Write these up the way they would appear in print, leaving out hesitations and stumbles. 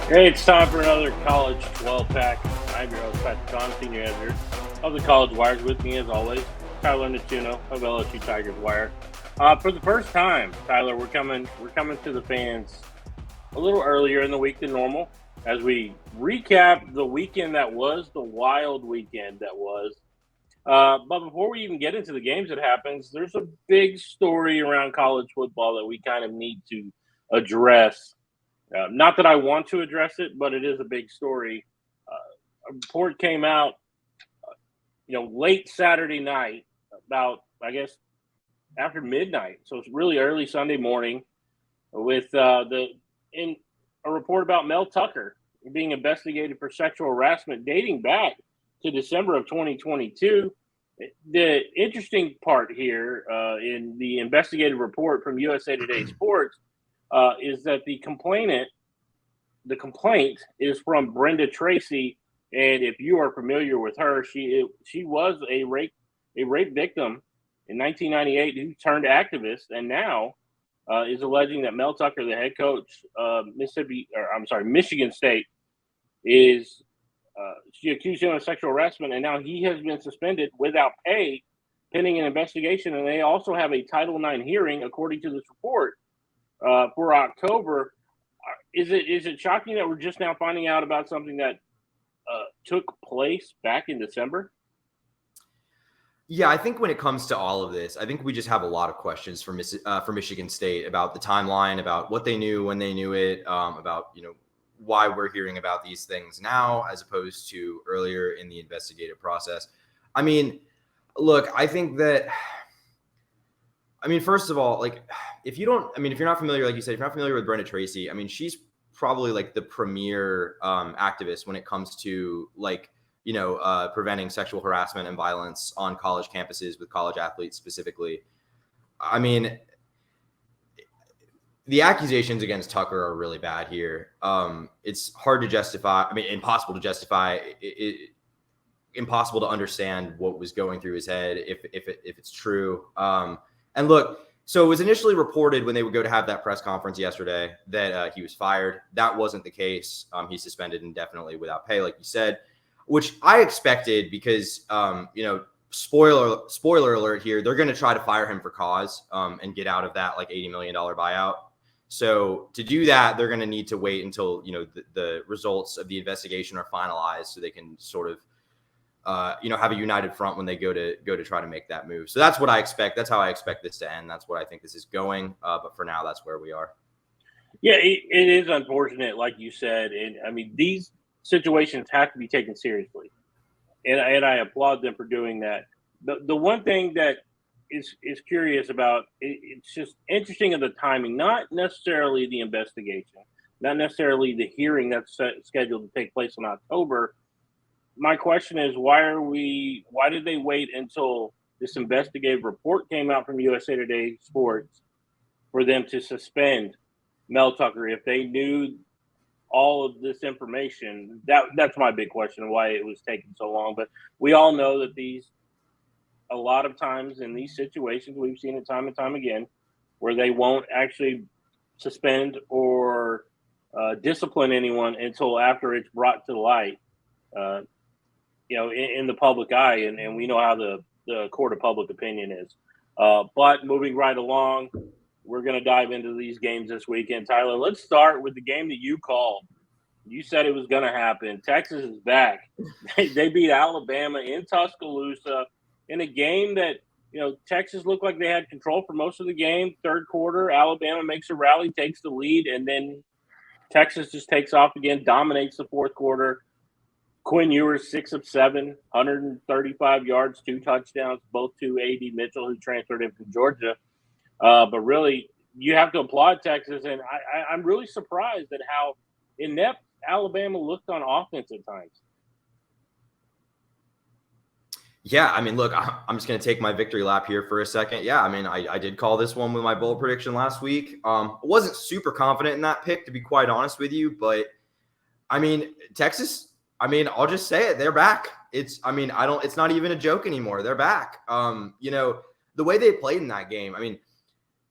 Hey, it's time for another College 12-pack. I'm your host, Patrick Kahn, Senior Editor of the College Wires. With me, as always, Tyler Natuno of LSU Tigers Wire. For the first time, Tyler, we're coming to the fans a little earlier in the week than normal as we recap the weekend that was, the wild weekend that was. But before we even get into the games that happens, there's a big story around college football that we kind of need to address. Not that I want to address it, but it is a big story. A report came out, late Saturday night, about I guess after midnight, so it's really early Sunday morning, with in a report about Mel Tucker being investigated for sexual harassment dating back to December of 2022. The interesting part here in the investigative report from USA Today Sports is that the complaint is from Brenda Tracy, and if you are familiar with her, she was a rape victim in 1998 who turned activist, and now is alleging that Mel Tucker, the head coach of Michigan State, is she accused him of sexual harassment, and now he has been suspended without pay pending an investigation. And they also have a Title IX hearing, according to this report, for October. Is it shocking that we're just now finding out about something that took place back in December? Yeah, I think when it comes to all of this, I think we just have a lot of questions for Michigan State about the timeline, about what they knew when they knew it, about why we're hearing about these things now as opposed to earlier in the investigative process. I mean, look, I think that, first of all, if you're not familiar, like you said, if you're not familiar with Brenda Tracy, she's probably like the premier activist when it comes to preventing sexual harassment and violence on college campuses with college athletes specifically. The accusations against Tucker are really bad here. It's hard to justify. Impossible to justify. Impossible to understand what was going through his head if it's true. And look, so it was initially reported when they would go to have that press conference yesterday that he was fired. That wasn't the case. He's suspended indefinitely without pay, like you said, which I expected because, spoiler alert here, they're going to try to fire him for cause and get out of that $80 million buyout. So to do that, they're going to need to wait until, the results of the investigation are finalized so they can sort of, have a united front when they go to try to make that move. So that's what I expect. That's how I expect this to end. That's what I think this is going. But for now, that's where we are. Yeah, it is unfortunate, like you said. And these situations have to be taken seriously. And I applaud them for doing that. The one thing that is curious about, it's just interesting of the timing, not necessarily the investigation, not necessarily the hearing that's scheduled to take place in October. My question is, why did they wait until this investigative report came out from USA Today Sports for them to suspend Mel Tucker if they knew all of this information? That's my big question, why it was taking so long. But we all know that a lot of times in these situations, we've seen it time and time again, where they won't actually suspend or discipline anyone until after it's brought to light, in the public eye, and we know how the court of public opinion is. But moving right along, we're going to dive into these games this weekend. Tyler, let's start with the game that you called. You said it was going to happen. Texas is back. They beat Alabama in Tuscaloosa in a game that, Texas looked like they had control for most of the game. Third quarter, Alabama makes a rally, takes the lead, and then Texas just takes off again, dominates the fourth quarter. Quinn Ewers, 6 of 7, 135 yards, 2 touchdowns, both to A.D. Mitchell, who transferred in from Georgia. But really, you have to applaud Texas, and I'm really surprised at how inept Alabama looked on offense at times. Yeah, look, I'm just going to take my victory lap here for a second. Yeah, I did call this one with my bold prediction last week. I wasn't super confident in that pick, to be quite honest with you. But, Texas, I'll just say it. They're back. It's not even a joke anymore. They're back. The way they played in that game,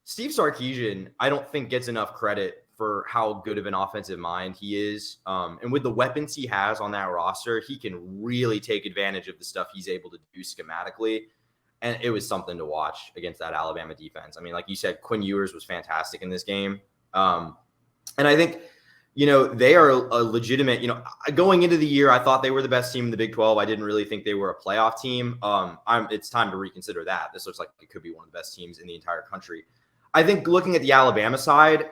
Steve Sarkisian, I don't think gets enough credit for how good of an offensive mind he is. And with the weapons he has on that roster, he can really take advantage of the stuff he's able to do schematically. And it was something to watch against that Alabama defense. I mean, like you said, Quinn Ewers was fantastic in this game. And I think, they are a legitimate, going into the year, I thought they were the best team in the Big 12. I didn't really think they were a playoff team. It's time to reconsider that. This looks like it could be one of the best teams in the entire country. I think looking at the Alabama side,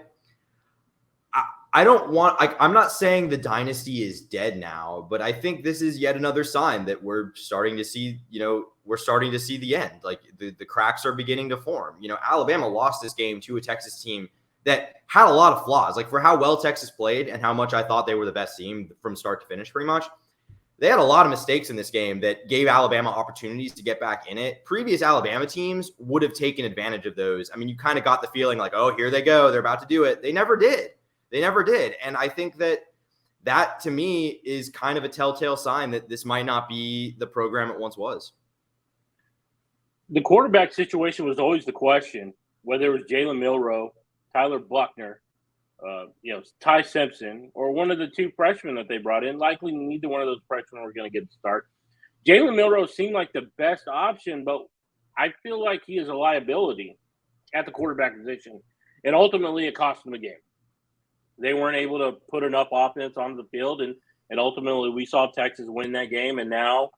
I'm not saying the dynasty is dead now, but I think this is yet another sign that we're starting to see, the end. Like the cracks are beginning to form. Alabama lost this game to a Texas team that had a lot of flaws. Like for how well Texas played and how much I thought they were the best team from start to finish, pretty much. They had a lot of mistakes in this game that gave Alabama opportunities to get back in it. Previous Alabama teams would have taken advantage of those. I mean, you kind of got the feeling like, oh, here they go. They're about to do it. They never did. And I think that to me is kind of a telltale sign that this might not be the program it once was. The quarterback situation was always the question, whether it was Jalen Milroe, Tyler Buckner, Ty Simpson, or one of the two freshmen that they brought in. Likely neither one of those freshmen were going to get the start. Jalen Milroe seemed like the best option, but I feel like he is a liability at the quarterback position. And ultimately, it cost them a game. They weren't able to put enough offense on the field, and ultimately we saw Texas win that game. And now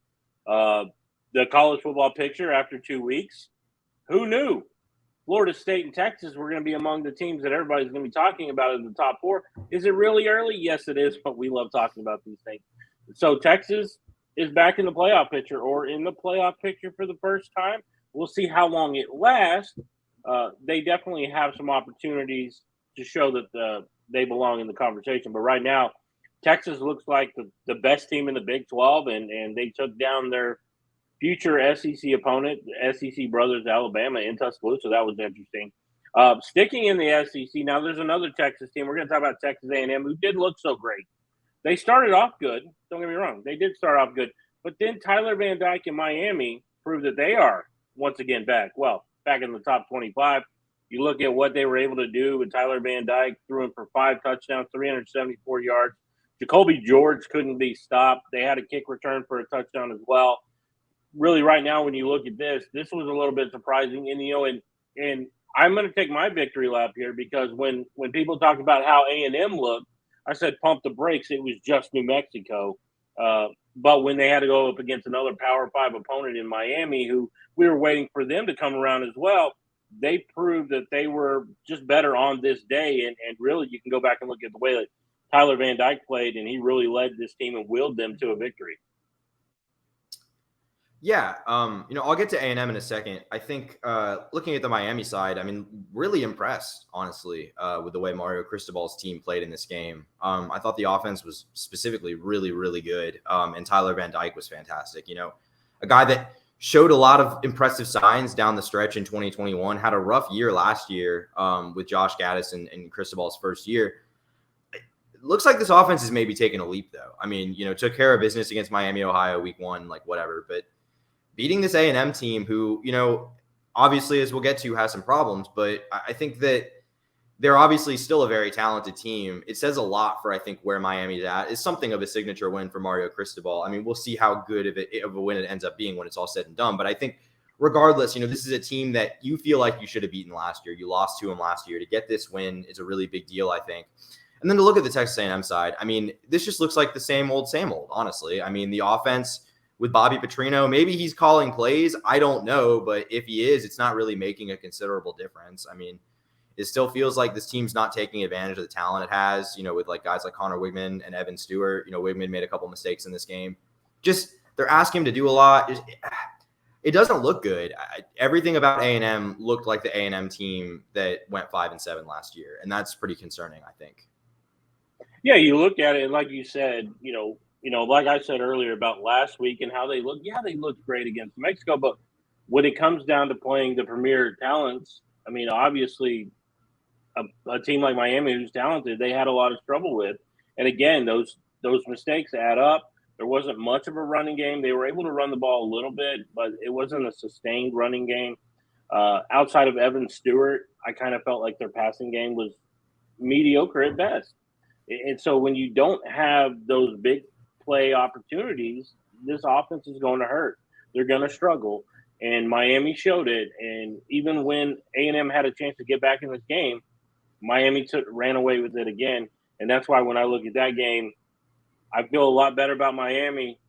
the college football picture after 2 weeks, who knew Florida State and Texas were going to be among the teams that everybody's going to be talking about in the top four? Is it really early? Yes, it is, but we love talking about these things. So Texas is back in the playoff picture, or in the playoff picture for the first time. We'll see how long it lasts. They definitely have some opportunities to show that they belong in the conversation. But right now, Texas looks like the best team in the Big 12, and they took down their future SEC opponent, the SEC brothers, Alabama, in Tuscaloosa. That was interesting. Sticking in the SEC, now there's another Texas team. We're going to talk about Texas A&M, who did look so great. They started off good. Don't get me wrong. They did start off good. But then Tyler Van Dyke in Miami proved that they are, once again, back in the top 25. You look at what they were able to do with Tyler Van Dyke, threw him for 5 touchdowns, 374 yards. Jacoby George couldn't be stopped. They had a kick return for a touchdown as well. Really, right now, when you look at this was a little bit surprising. And I'm going to take my victory lap here, because when people talk about how A&M looked, I said pump the brakes. It was just New Mexico. But when they had to go up against another Power 5 opponent in Miami, who we were waiting for them to come around as well, they proved that they were just better on this day. And really, you can go back and look at the way that Tyler Van Dyke played, and he really led this team and willed them to a victory. Yeah, I'll get to A&M in a second. I think looking at the Miami side, I mean, really impressed, honestly, with the way Mario Cristobal's team played in this game. I thought the offense was specifically really, really good, and Tyler Van Dyke was fantastic. A guy that showed a lot of impressive signs down the stretch in 2021, had a rough year last year with Josh Gaddis and Cristobal's first year. It looks like this offense is maybe taking a leap, though. I mean, took care of business against Miami, Ohio, week 1, like whatever, but beating this A&M team who, obviously, as we'll get to, has some problems, but I think that they're obviously still a very talented team. It says a lot for, I think, where Miami's at. It's something of a signature win for Mario Cristobal. I mean, we'll see how good of a win it ends up being when it's all said and done. But I think regardless, this is a team that you feel like you should have beaten last year. You lost to them last year. To get this win is a really big deal, I think. And then to look at the Texas A&M side, I mean, this just looks like the same old, honestly. I mean, the offense with Bobby Petrino, maybe he's calling plays. I don't know. But if he is, it's not really making a considerable difference. I mean, it still feels like this team's not taking advantage of the talent it has, with like guys like Connor Wigman and Evan Stewart. Wigman made a couple mistakes in this game. Just they're asking him to do a lot. It doesn't look good. Everything about A&M looked like the A&M team that went 5-7 last year, and that's pretty concerning, I think. Yeah, you look at it, and like you said, like I said earlier about last week and how they look. Yeah, they looked great against Mexico, but when it comes down to playing the premier talents, I mean, obviously, a team like Miami, who's talented, they had a lot of trouble with. And again, those mistakes add up. There wasn't much of a running game. They were able to run the ball a little bit, but it wasn't a sustained running game. Outside of Evan Stewart, I kind of felt like their passing game was mediocre at best. And so when you don't have those big play opportunities, this offense is going to hurt. They're going to struggle, and Miami showed it. And even when A&M had a chance to get back in this game, Miami ran away with it again. And that's why when I look at that game, I feel a lot better about Miami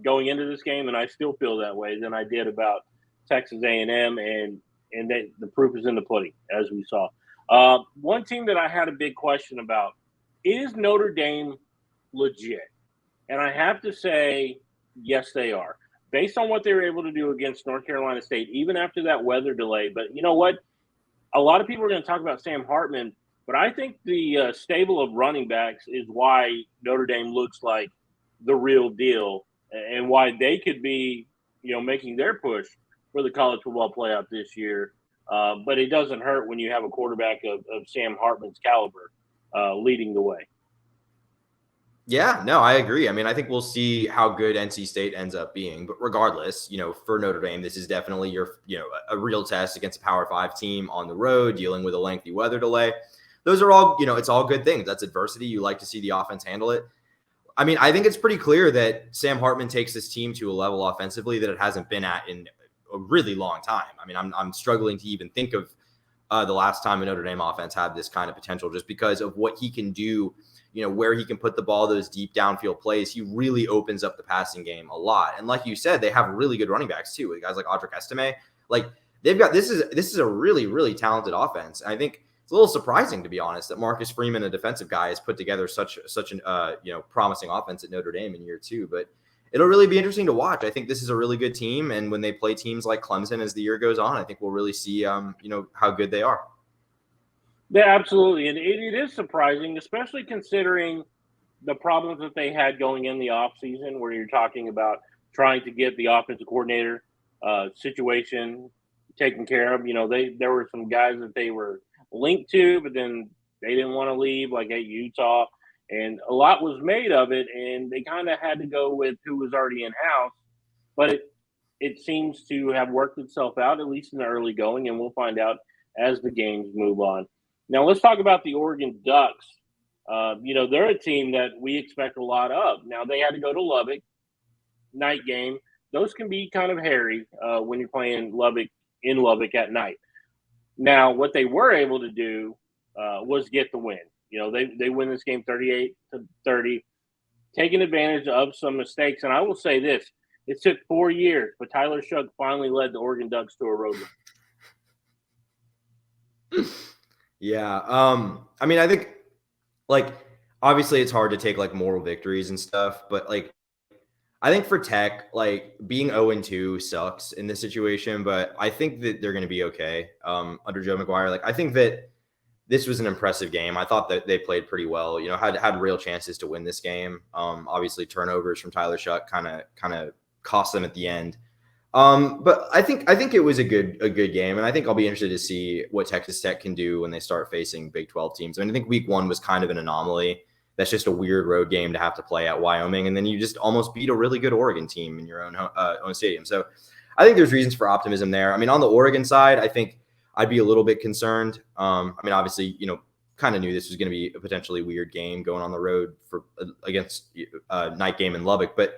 going into this game, and I still feel that way than I did about Texas A&M, and that the proof is in the pudding, as we saw. One team that I had a big question about is Notre Dame legit, and I have to say, yes, they are, based on what they were able to do against North Carolina State, even after that weather delay. But you know what? A lot of people are going to talk about Sam Hartman, but I think the stable of running backs is why Notre Dame looks like the real deal, and why they could be, making their push for the college football playoff this year. But it doesn't hurt when you have a quarterback of Sam Hartman's caliber leading the way. Yeah, no, I agree. I mean, I think we'll see how good NC State ends up being. But regardless, for Notre Dame, this is definitely a real test against a Power 5 team on the road, dealing with a lengthy weather delay. Those are all, it's all good things. That's adversity. You like to see the offense handle it. I mean, I think it's pretty clear that Sam Hartman takes this team to a level offensively that it hasn't been at in a really long time. I mean, I'm struggling to even think of the last time a Notre Dame offense had this kind of potential, just because of what he can do, where he can put the ball, those deep downfield plays. He really opens up the passing game a lot. And like you said, they have really good running backs too, with guys like Audric Estime. Like they've got, this is a really, really talented offense. And I think it's a little surprising, to be honest, that Marcus Freeman, a defensive guy, has put together such an promising offense at Notre Dame in year two. But it'll really be interesting to watch. I think this is a really good team, and when they play teams like Clemson as the year goes on, I think we'll really see how good they are. Yeah, absolutely. And it is surprising, especially considering the problems that they had going in the offseason, where you're talking about trying to get the offensive coordinator situation taken care of. There were some guys that they were linked to, but then they didn't want to leave, like at Utah. And a lot was made of it, and they kind of had to go with who was already in house. But it seems to have worked itself out, at least in the early going, and we'll find out as the games move on. Now, let's talk about the Oregon Ducks. They're a team that we expect a lot of. Now, they had to go to Lubbock, night game. Those can be kind of hairy when you're playing in Lubbock at night. Now, what they were able to do was get the win. They win this game 38-30, taking advantage of some mistakes. And I will say this: it took 4 years, but Tyler Shough finally led the Oregon Ducks to a road win. Yeah. I mean, I think, obviously it's hard to take moral victories and stuff, but I think for Tech, being 0-2 sucks in this situation, but I think that they're going to be okay under Joe McGuire. I think that this was an impressive game. I thought that they played pretty well, had real chances to win this game. Obviously turnovers from Tyler Shough kind of cost them at the end. But I think it was a good game, and I think I'll be interested to see what Texas Tech can do when they start facing Big 12 teams. I mean, I think week 1 was kind of an anomaly. That's just a weird road game to have to play at Wyoming, and then you just almost beat a really good Oregon team in your own stadium. So I think there's reasons for optimism there. I mean, on the Oregon side, I think I'd be a little bit concerned. I mean, obviously, kind of knew this was going to be a potentially weird game going on the road against a night game in Lubbock, but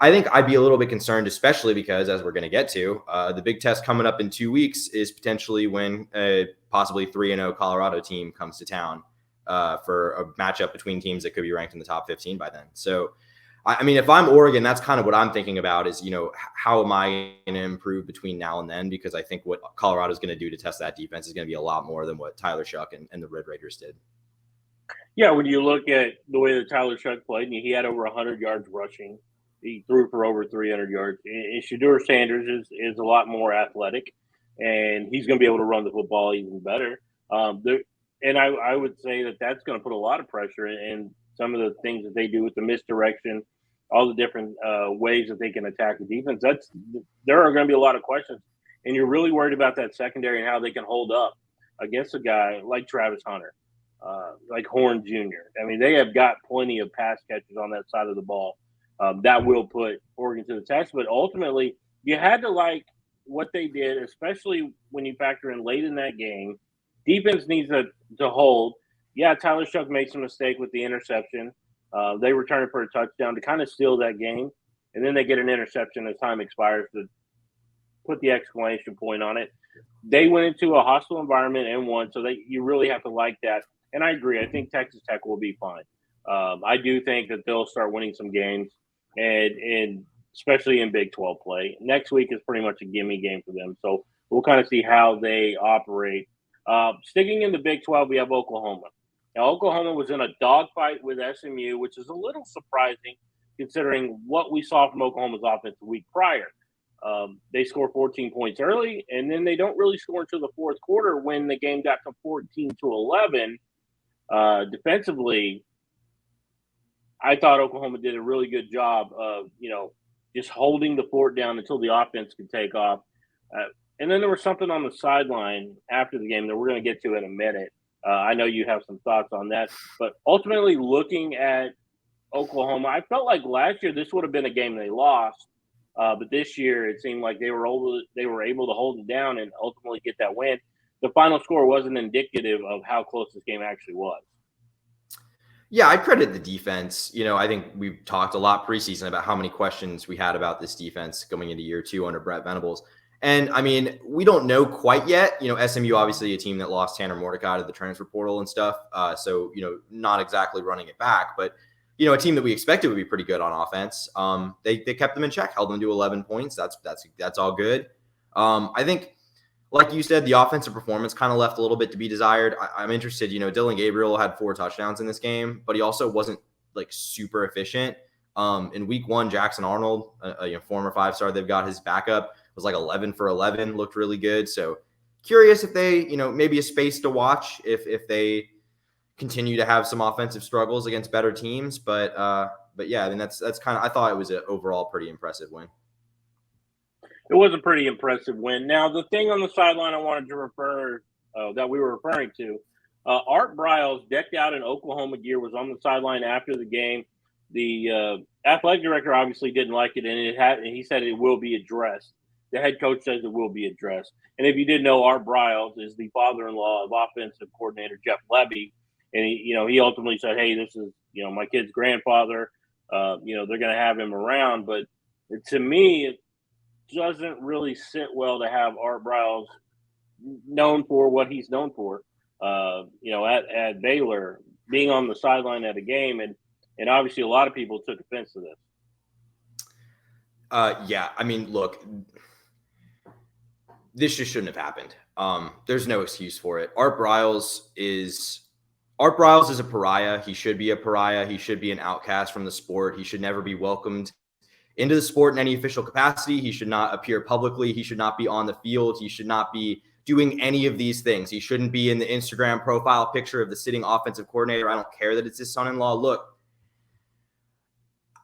I think I'd be a little bit concerned, especially because, as we're going to get to, the big test coming up in 2 weeks is potentially when a possibly 3-0 Colorado team comes to town for a matchup between teams that could be ranked in the top 15 by then. So, I mean, if I'm Oregon, that's kind of what I'm thinking about is, how am I going to improve between now and then? Because I think what Colorado is going to do to test that defense is going to be a lot more than what Tyler Shough and the Red Raiders did. Yeah, when you look at the way that Tyler Shough played, he had over 100 yards rushing. He threw for over 300 yards. And Shedeur Sanders is a lot more athletic, and he's going to be able to run the football even better. And I would say that that's going to put a lot of pressure in some of the things that they do with the misdirection, all the different ways that they can attack the defense. There are going to be a lot of questions, and you're really worried about that secondary and how they can hold up against a guy like Travis Hunter, like Horn Jr. I mean, they have got plenty of pass catchers on that side of the ball. That will put Oregon to the test. But ultimately, you had to like what they did, especially when you factor in late in that game. Defense needs to hold. Yeah, Tyler Shough made some mistake with the interception. They return it for a touchdown to kind of steal that game, and then they get an interception as time expires to put the exclamation point on it. They went into a hostile environment and won, so you really have to like that. And I agree. I think Texas Tech will be fine. I do think that they'll start winning some games, and especially in Big 12 play. Next week is pretty much a gimme game for them. So we'll kind of see how they operate. Sticking in the Big 12, we have Oklahoma. Now, Oklahoma was in a dogfight with SMU, which is a little surprising considering what we saw from Oklahoma's offense the week prior. They score 14 points early, and then they don't really score until the fourth quarter when the game got to 14-11. Defensively, I thought Oklahoma did a really good job of, just holding the fort down until the offense could take off. And then there was something on the sideline after the game that we're going to get to in a minute. I know you have some thoughts on that. But ultimately, looking at Oklahoma, I felt like last year this would have been a game they lost. But this year, it seemed like they were able to hold it down and ultimately get that win. The final score wasn't indicative of how close this game actually was. Yeah, I credit the defense. I think we've talked a lot preseason about how many questions we had about this defense going into year 2 under Brett Venables. And I mean, we don't know quite yet. SMU obviously a team that lost Tanner Mordecai to the transfer portal and stuff. So not exactly running it back, but a team that we expected would be pretty good on offense. They kept them in check, held them to 11 points. That's all good. I think, like you said, the offensive performance kind of left a little bit to be desired. I'm interested. Dylan Gabriel had 4 touchdowns in this game, but he also wasn't like super efficient. In week 1, Jackson Arnold, a former 5-star they've got, his backup, was like 11 for 11, looked really good. So curious if they, maybe a space to watch if they continue to have some offensive struggles against better teams. But yeah, I mean, that's kind of, I thought it was an overall pretty impressive win. It was a pretty impressive win. Now, the thing on the sideline I wanted to that we were referring to, Art Briles, decked out in Oklahoma gear, was on the sideline after the game. The athletic director obviously didn't like it, and he said it will be addressed. The head coach says it will be addressed. And if you didn't know, Art Briles is the father-in-law of offensive coordinator Jeff Lebby, and he ultimately said, "Hey, this is my kid's grandfather. They're going to have him around." But to me, it doesn't really sit well to have Art Briles known for what he's known for. At Baylor, being on the sideline at a game, and obviously a lot of people took offense to this. Yeah, I mean, look, this just shouldn't have happened. There's no excuse for it. Art Briles is a pariah. He should be a pariah. He should be an outcast from the sport. He should never be welcomed into the sport in any official capacity. He should not appear publicly. He should not be on the field. He should not be doing any of these things. He shouldn't be in the Instagram profile picture of the sitting offensive coordinator. I don't care that it's his son-in-law. Look,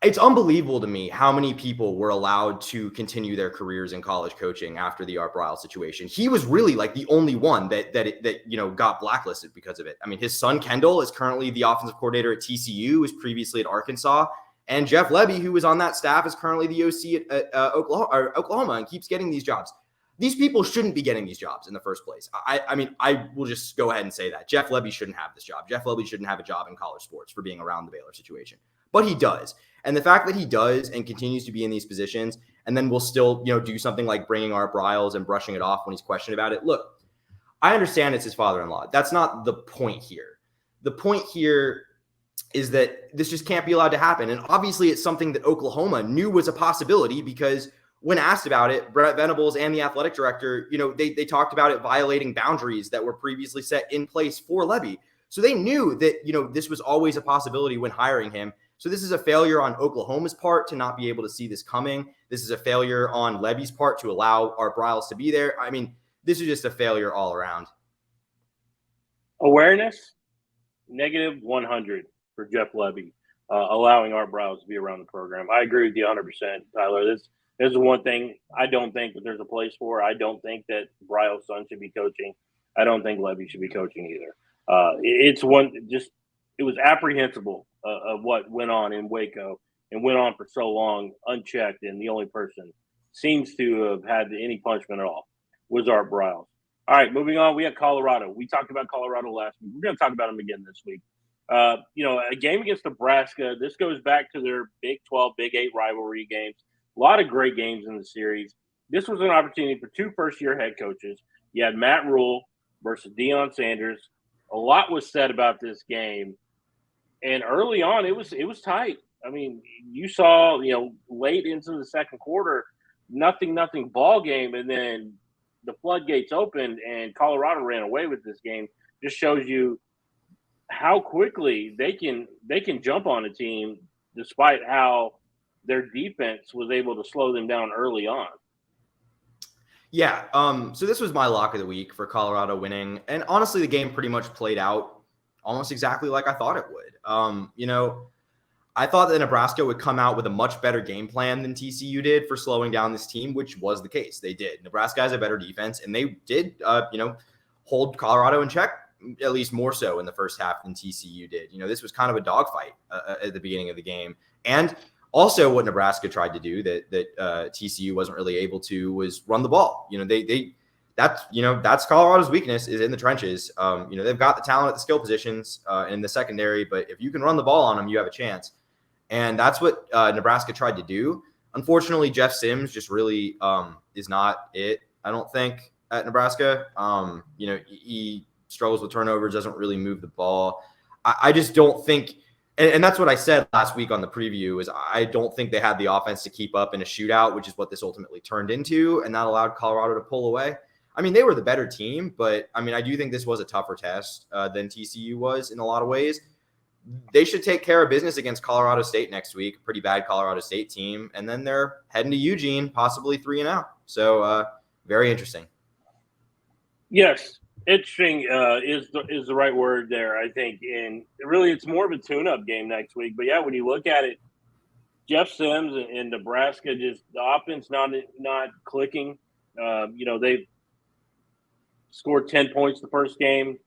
it's unbelievable to me how many people were allowed to continue their careers in college coaching after the Art Briles situation. He was really like the only one that got blacklisted because of it. I mean, his son Kendall is currently the offensive coordinator at TCU, was previously at Arkansas, and Jeff Lebby, who was on that staff, is currently the OC at Oklahoma and keeps getting these jobs. These people shouldn't be getting these jobs in the first place. I mean, I will just go ahead and say that. Jeff Lebby shouldn't have this job. Jeff Lebby shouldn't have a job in college sports for being around the Baylor situation. But he does. And the fact that he does and continues to be in these positions, and then will still, do something like bringing Art Briles and brushing it off when he's questioned about it. Look, I understand it's his father-in-law. That's not the point here. The point here is that this just can't be allowed to happen. And obviously it's something that Oklahoma knew was a possibility, because when asked about it, Brett Venables and the athletic director, they talked about it violating boundaries that were previously set in place for Lebby. So they knew that, this was always a possibility when hiring him. So this is a failure on Oklahoma's part to not be able to see this coming. This is a failure on Lebby's part to allow Art Briles to be there. I mean, this is just a failure all around. Awareness, negative 100 for Jeff Lebby, allowing Art Briles to be around the program. I agree with you 100%, Tyler. This is one thing I don't think that there's a place for. I don't think that Briles' son should be coaching. I don't think Lebby should be coaching either. It was apprehensible of what went on in Waco and went on for so long unchecked, and the only person seems to have had any punishment at all was Art Briles. All right, moving on. We have Colorado. We talked about Colorado last week. We're going to talk about them again this week. A game against Nebraska. This goes back to their Big 12, Big 8 rivalry games. A lot of great games in the series. This was an opportunity for two first-year head coaches. You had Matt Rule versus Deion Sanders. A lot was said about this game, and early on, it was tight. I mean, you saw late into the second quarter, nothing ball game, and then the floodgates opened and Colorado ran away with this game. Just shows you how quickly they can jump on a team despite how their defense was able to slow them down early on. Yeah. So this was my lock of the week for Colorado winning. And honestly, the game pretty much played out almost exactly like I thought it would. I thought that Nebraska would come out with a much better game plan than TCU did for slowing down this team, which was the case. They did. Nebraska has a better defense, and they did, hold Colorado in check, at least more so in the first half than TCU did. This was kind of a dogfight at the beginning of the game. And also what Nebraska tried to do that TCU wasn't really able to was run the ball. That's Colorado's weakness is in the trenches. They've got the talent at the skill positions in the secondary, but if you can run the ball on them, you have a chance. And that's what Nebraska tried to do. Unfortunately, Jeff Sims just really is not it, I don't think, at Nebraska. He struggles with turnovers, doesn't really move the ball. I just don't think – and that's what I said last week on the preview is I don't think they had the offense to keep up in a shootout, which is what this ultimately turned into, and that allowed Colorado to pull away. I mean, they were the better team, but, I do think this was a tougher test than TCU was in a lot of ways. They should take care of business against Colorado State next week, pretty bad Colorado State team, and then they're heading to Eugene, possibly 3-0. So very interesting. Yes, interesting is the right word there, I think. And really, it's more of a tune-up game next week. But, yeah, when you look at it, Jeff Sims and Nebraska, just the offense not clicking. They've scored 10 points the first game.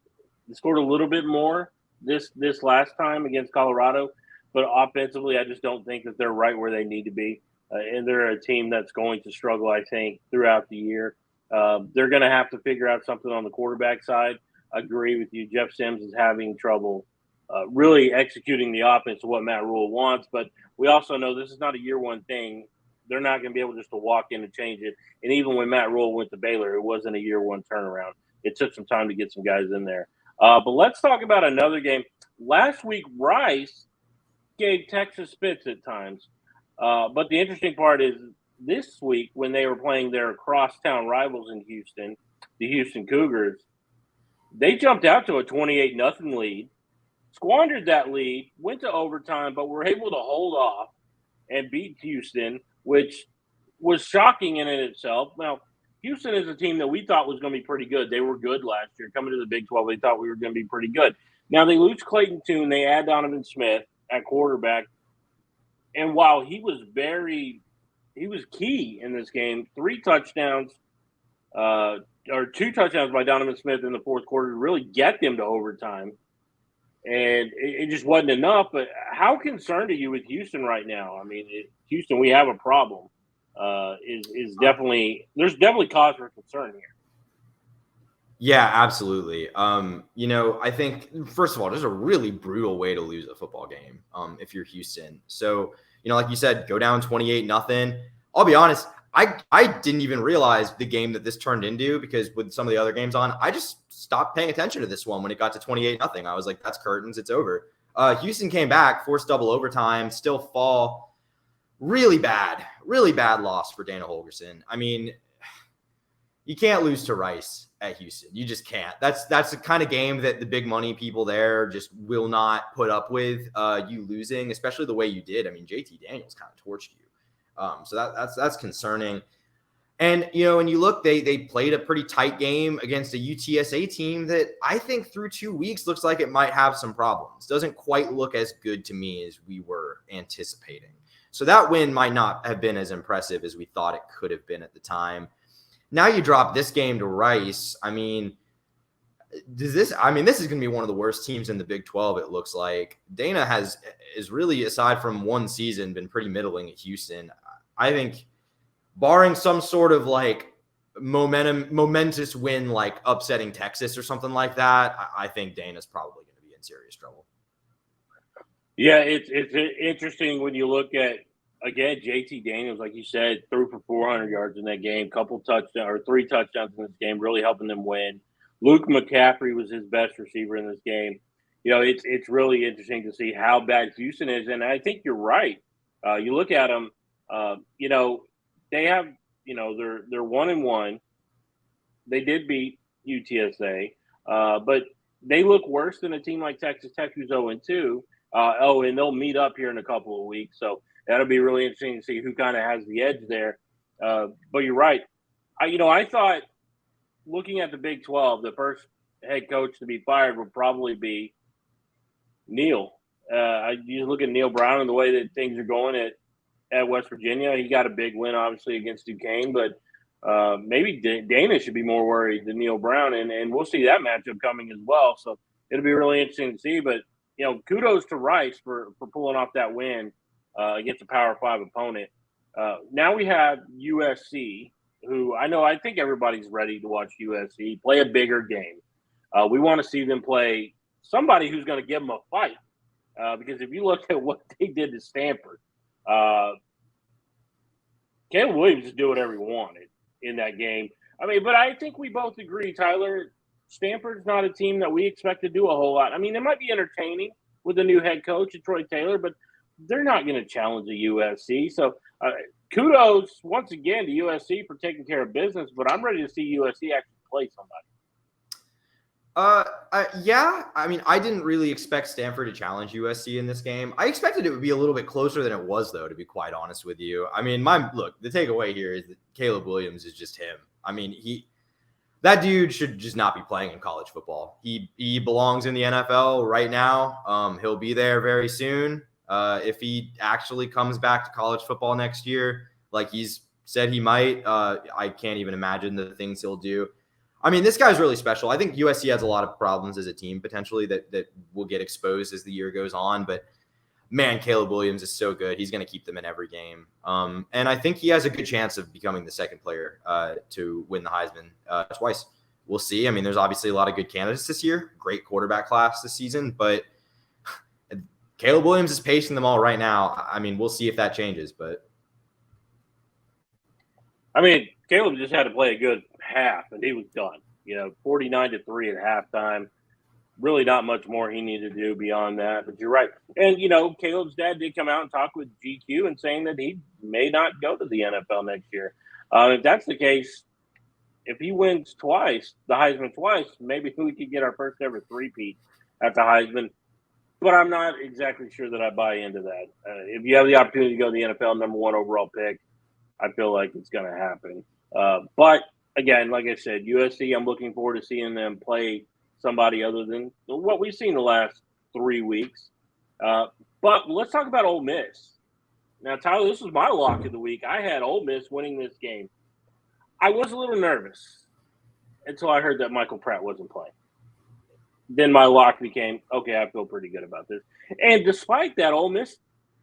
They scored a little bit more this last time against Colorado, but offensively, I just don't think that they're right where they need to be. And they're a team that's going to struggle, I think, throughout the year. They're going to have to figure out something on the quarterback side. I agree with you. Jeff Sims is having trouble really executing the offense to what Matt Rule wants, but we also know this is not a year one thing. They're not going to be able just to walk in and change it. And even when Matt Rule went to Baylor, it wasn't a year one turnaround. It took some time to get some guys in there. But let's talk about another game. Last week, Rice gave Texas fits at times. But the interesting part is this week when they were playing their crosstown rivals in Houston, the Houston Cougars, they jumped out to a 28-0 lead, squandered that lead, went to overtime, but were able to hold off and beat Houston, which was shocking in and itself. Now, Houston is a team that we thought was going to be pretty good. They were good last year. Coming to the Big 12, they thought we were going to be pretty good. Now, they lose Clayton Tune. They add Donovan Smith at quarterback. And while he was key in this game, 3 touchdowns or 2 touchdowns by Donovan Smith in the fourth quarter to really get them to overtime. And it just wasn't enough. But how concerned are you with Houston right now? I mean, Houston, we have a problem. There's definitely cause for concern here. Yeah, absolutely. I think, first of all, there's a really brutal way to lose a football game if you're Houston. So, like you said, go down 28-0. I'll be honest, I didn't even realize the game that this turned into because with some of the other games on, I just stopped paying attention to this one when it got to 28-0. I was like, that's curtains, it's over. Houston came back, forced double overtime, still fall. Really bad loss for Dana Holgorsen. I mean, you can't lose to Rice at Houston. You just can't. That's the kind of game that the big money people there just will not put up with you losing, especially the way you did. I mean, JT Daniels kind of torched you. So that's concerning. And, when you look, they played a pretty tight game against a UTSA team that I think through 2 weeks looks like it might have some problems. Doesn't quite look as good to me as we were anticipating. So that win might not have been as impressive as we thought it could have been at the time. Now you drop this game to Rice. I mean, this is going to be one of the worst teams in the Big 12, it looks like. Dana is really, aside from one season, been pretty middling at Houston. I think barring some sort of momentous win like upsetting Texas or something like that, I think Dana's probably going to be in serious trouble. Yeah, it's interesting when you look at, again, JT Daniels, like you said, threw for 400 yards in that game, couple touchdowns or 3 touchdowns in this game, really helping them win. Luke McCaffrey was his best receiver in this game. It's really interesting to see how bad Houston is, and I think you're right. You look at them, they have, they're 1-1. They did beat UTSA, but they look worse than a team like Texas Tech, who's 0-2. And they'll meet up here in a couple of weeks. So that'll be really interesting to see who kind of has the edge there. But you're right. I thought, looking at the Big 12, the first head coach to be fired would probably be Neil. You look at Neil Brown and the way that things are going at West Virginia. He got a big win, obviously, against Duquesne, but maybe Dana should be more worried than Neil Brown, and we'll see that matchup coming as well. So it'll be really interesting to see. But kudos to Rice for pulling off that win against a Power 5 opponent. Now we have USC, who I think everybody's ready to watch USC play a bigger game. We want to see them play somebody who's going to give them a fight. Because if you look at what they did to Stanford, Caleb Williams just do whatever he wanted in that game. But I think we both agree, Tyler, Stanford's not a team that we expect to do a whole lot. It might be entertaining with the new head coach, Troy Taylor, but they're not going to challenge the USC. So kudos once again to USC for taking care of business, but I'm ready to see USC actually play somebody. Yeah. I didn't really expect Stanford to challenge USC in this game. I expected it would be a little bit closer than it was, though, to be quite honest with you. The takeaway here is that Caleb Williams is just him. That dude should just not be playing in college football. He belongs in the NFL right now. He'll be there very soon. If he actually comes back to college football next year, like he's said he might, I can't even imagine the things he'll do. This guy's really special. I think USC has a lot of problems as a team potentially that will get exposed as the year goes on. But man, Caleb Williams is so good. He's going to keep them in every game. And I think he has a good chance of becoming the second player to win the Heisman twice. We'll see. There's obviously a lot of good candidates this year. Great quarterback class this season. But Caleb Williams is pacing them all right now. We'll see if that changes. But Caleb just had to play a good half, and he was done. 49-3 at halftime. Really not much more he needed to do beyond that. But you're right. And, Caleb's dad did come out and talk with GQ and saying that he may not go to the NFL next year. If that's the case, if he wins twice, the Heisman twice, maybe we could get our first ever three-peat at the Heisman. But I'm not exactly sure that I buy into that. If you have the opportunity to go to the NFL number 1 overall pick, I feel like it's going to happen. But, again, like I said, USC, I'm looking forward to seeing them play somebody other than what we've seen the last 3 weeks. But let's talk about Ole Miss. Now, Tyler, this was my lock of the week. I had Ole Miss winning this game. I was a little nervous until I heard that Michael Pratt wasn't playing. Then my lock became, okay, I feel pretty good about this. And despite that, Ole Miss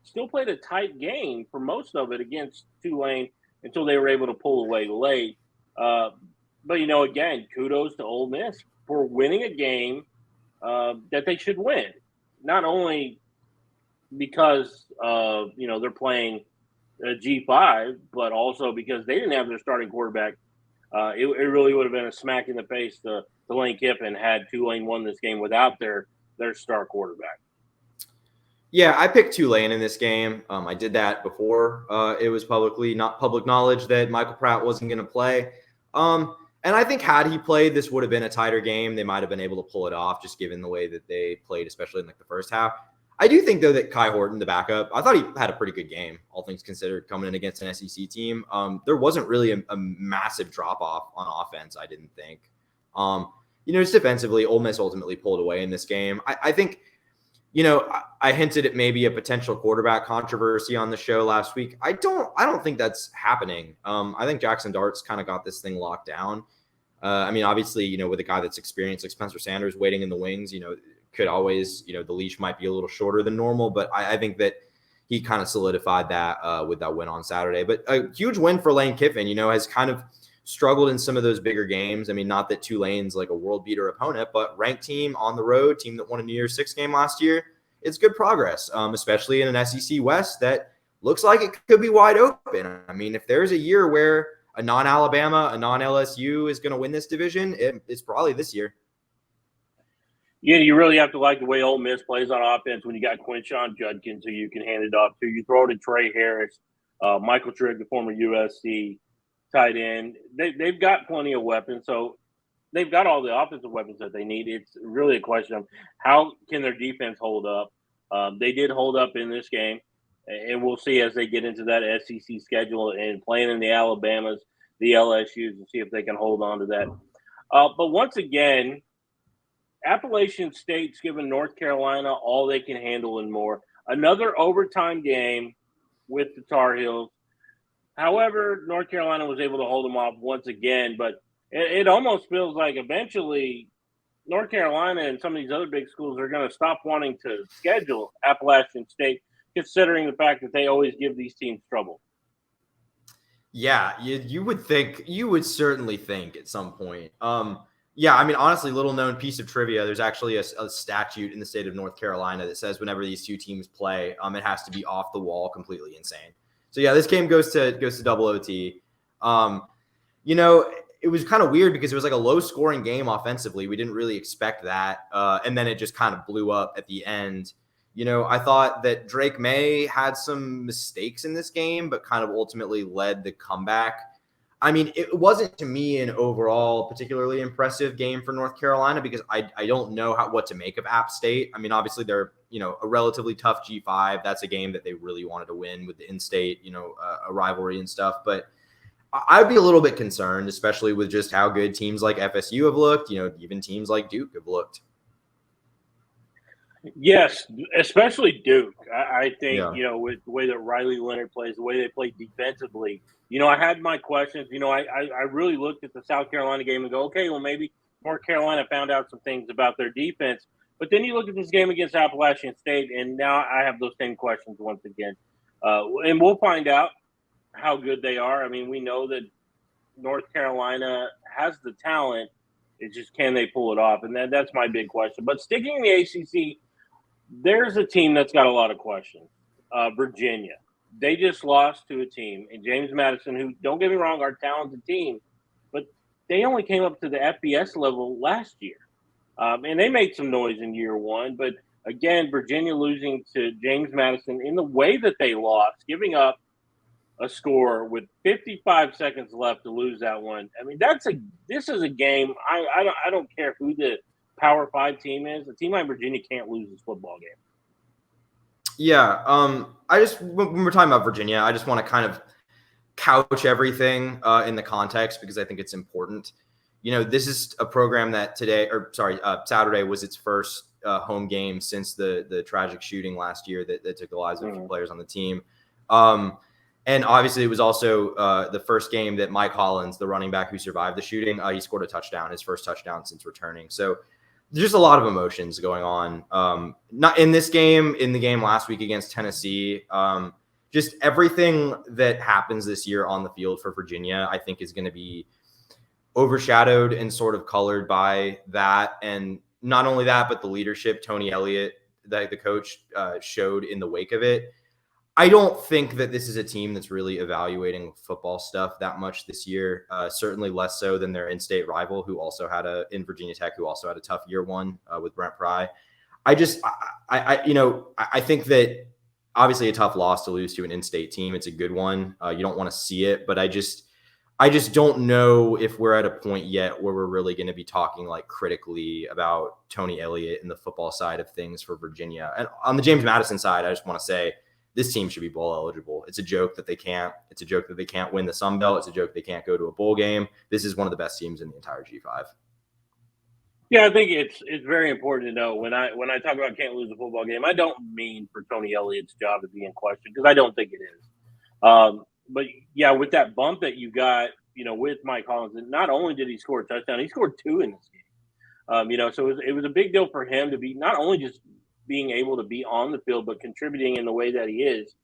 still played a tight game for most of it against Tulane until they were able to pull away late. But, again, kudos to Ole Miss for winning a game that they should win. Not only because, they're playing G5, but also because they didn't have their starting quarterback. It really would have been a smack in the face to Lane Kiffin had Tulane won this game without their star quarterback. Yeah, I picked Tulane in this game. I did that before it was not public knowledge that Michael Pratt wasn't going to play. And I think had he played, this would have been a tighter game. They might have been able to pull it off just given the way that they played, especially in the first half. I do think, though, that Kai Horton, the backup, I thought he had a pretty good game, all things considered, coming in against an SEC team. There wasn't really a massive drop-off on offense, I didn't think. Just defensively, Ole Miss ultimately pulled away in this game. I think, I hinted at maybe a potential quarterback controversy on the show last week. I don't think that's happening. I think Jackson Dart's kind of got this thing locked down. Obviously, with a guy that's experienced like Spencer Sanders waiting in the wings, could always, the leash might be a little shorter than normal, but I think that he kind of solidified that with that win on Saturday. But a huge win for Lane Kiffin, has kind of struggled in some of those bigger games. I mean, not that Tulane's like a world beater opponent, but ranked team on the road, team that won a New Year's Six game last year. It's good progress, especially in an SEC West that looks like it could be wide open. I mean, if there's a year where a non-Alabama, a non-LSU is going to win this division, it's probably this year. Yeah, you really have to like the way Ole Miss plays on offense when you got Quinshon Judkins, who you can hand it off to. You throw it to Trey Harris, Michael Trigg, the former USC tight end. They've got plenty of weapons, so they've got all the offensive weapons that they need. It's really a question of how can their defense hold up. They did hold up in this game, and we'll see as they get into that SEC schedule and playing in the Alabamas, the LSUs, and see if they can hold on to that. But once again, Appalachian State's given North Carolina all they can handle and more. Another overtime game with the Tar Heels. However, North Carolina was able to hold them off once again, but it almost feels like eventually North Carolina and some of these other big schools are going to stop wanting to schedule Appalachian State, considering the fact that they always give these teams trouble. Yeah, you would certainly think at some point. Yeah, I mean, honestly, little known piece of trivia. There's actually a statute in the state of North Carolina that says whenever these two teams play, it has to be off the wall, completely insane. So yeah, this game goes to double OT. It was kind of weird because it was like a low scoring game offensively. We didn't really expect that, and then it just kind of blew up at the end. I thought that Drake May had some mistakes in this game, but kind of ultimately led the comeback. I mean, it wasn't to me an overall particularly impressive game for North Carolina because I don't know what to make of App State. I mean, obviously they're, a relatively tough G5. That's a game that they really wanted to win with the in-state, a rivalry and stuff. But I'd be a little bit concerned, especially with just how good teams like FSU have looked, even teams like Duke have looked. Yes, especially Duke. I think, with the way that Riley Leonard plays, the way they play defensively, I had my questions. I really looked at the South Carolina game and go, okay, well, maybe North Carolina found out some things about their defense. But then you look at this game against Appalachian State, and now I have those same questions once again. And we'll find out how good they are. I mean, we know that North Carolina has the talent. It's just, can they pull it off? And that's my big question. But sticking in the ACC, there's a team that's got a lot of questions. Virginia. They just lost to a team in James Madison, who, don't get me wrong, are a talented team, but they only came up to the FBS level last year. And they made some noise in year one. But again, Virginia losing to James Madison in the way that they lost, giving up a score with 55 seconds left to lose that one. I mean, this is a game. I don't care who the Power 5 team is. A team like Virginia can't lose this football game. Yeah. When we're talking about Virginia, I just want to kind of couch everything in the context because I think it's important. This is a program that Saturday was its first home game since the tragic shooting last year that took the lives of a few players on the team. And obviously it was also the first game that Mike Hollins, the running back who survived the shooting, he scored a touchdown, his first touchdown since returning. So there's just a lot of emotions going on. Not in this game, in the game last week against Tennessee. Just everything that happens this year on the field for Virginia, I think is going to be overshadowed and sort of colored by that. And not only that, but the leadership Tony Elliott, the coach, showed in the wake of it. I don't think that this is a team that's really evaluating football stuff that much this year. Certainly less so than their in-state rival, who also had in Virginia Tech, who also had a tough year one with Brent Pry. I think that obviously a tough loss to lose to an in-state team. It's a good one. You don't want to see it, but I just don't know if we're at a point yet where we're really going to be talking like critically about Tony Elliott and the football side of things for Virginia. And on the James Madison side, I just want to say, this team should be bowl eligible. It's a joke that they can't. It's a joke that they can't win the Sun Belt. It's a joke they can't go to a bowl game. This is one of the best teams in the entire G5. Yeah, I think it's very important to know when I talk about can't lose a football game, I don't mean for Tony Elliott's job to be in question because I don't think it is. But yeah, with that bump that you got, with Mike Hollins, and not only did he score a touchdown, he scored 2 in this game. So it was a big deal for him to be not only just being able to be on the field, but contributing in the way that he is,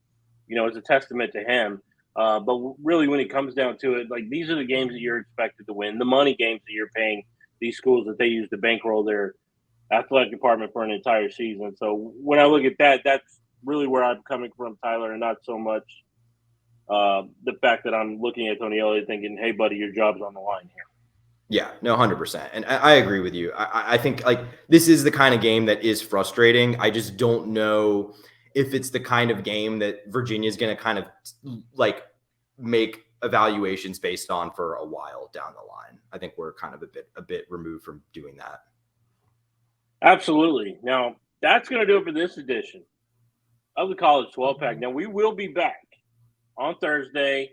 is a testament to him. But really, when it comes down to it, like these are the games that you're expected to win, the money games that you're paying these schools that they use to bankroll their athletic department for an entire season. So when I look at that, that's really where I'm coming from, Tyler, and not so much the fact that I'm looking at Tony Elliott thinking, "Hey, buddy, your job's on the line here." Yeah, no, 100%. And I agree with you. I think like this is the kind of game that is frustrating. I just don't know if it's the kind of game that Virginia is going to kind of like make evaluations based on for a while down the line. I think we're kind of a bit removed from doing that. Absolutely. Now, that's going to do it for this edition of the College 12 Pack. Now, we will be back on Thursday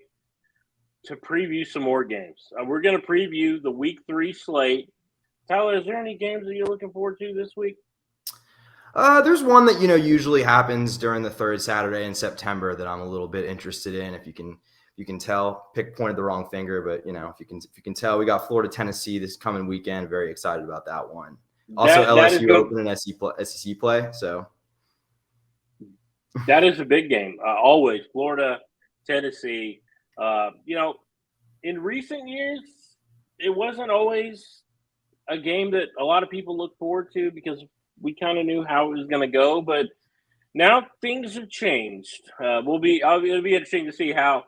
to preview some more games. We're going to preview the Week 3 slate. Tyler, is there any games that you're looking forward to this week? There's one that usually happens during the third Saturday in September that I'm a little bit interested in. If you can tell, pointed the wrong finger, but if you can tell, we got Florida Tennessee this coming weekend. Very excited about that one. Also, LSU open and SEC play. So that is a big game. Always Florida, Tennessee. In recent years, it wasn't always a game that a lot of people look forward to because we kind of knew how it was going to go. But now things have changed. It'll be interesting to see how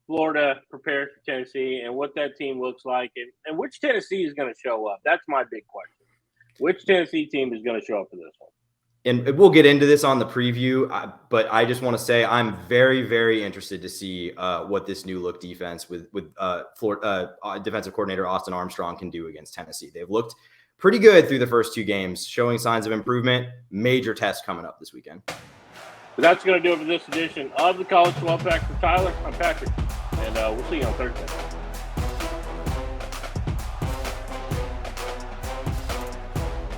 Florida prepares for Tennessee and what that team looks like and which Tennessee is going to show up. That's my big question. Which Tennessee team is going to show up for this one? And we'll get into this on the preview, but I just want to say I'm very, very interested to see what this new look defense with Florida defensive coordinator Austin Armstrong can do against Tennessee. They've looked pretty good through the first two games, showing signs of improvement. Major test coming up this weekend. But that's going to do it for this edition of the College 12 Pack. For Tyler, I'm Patrick, and we'll see you on Thursday.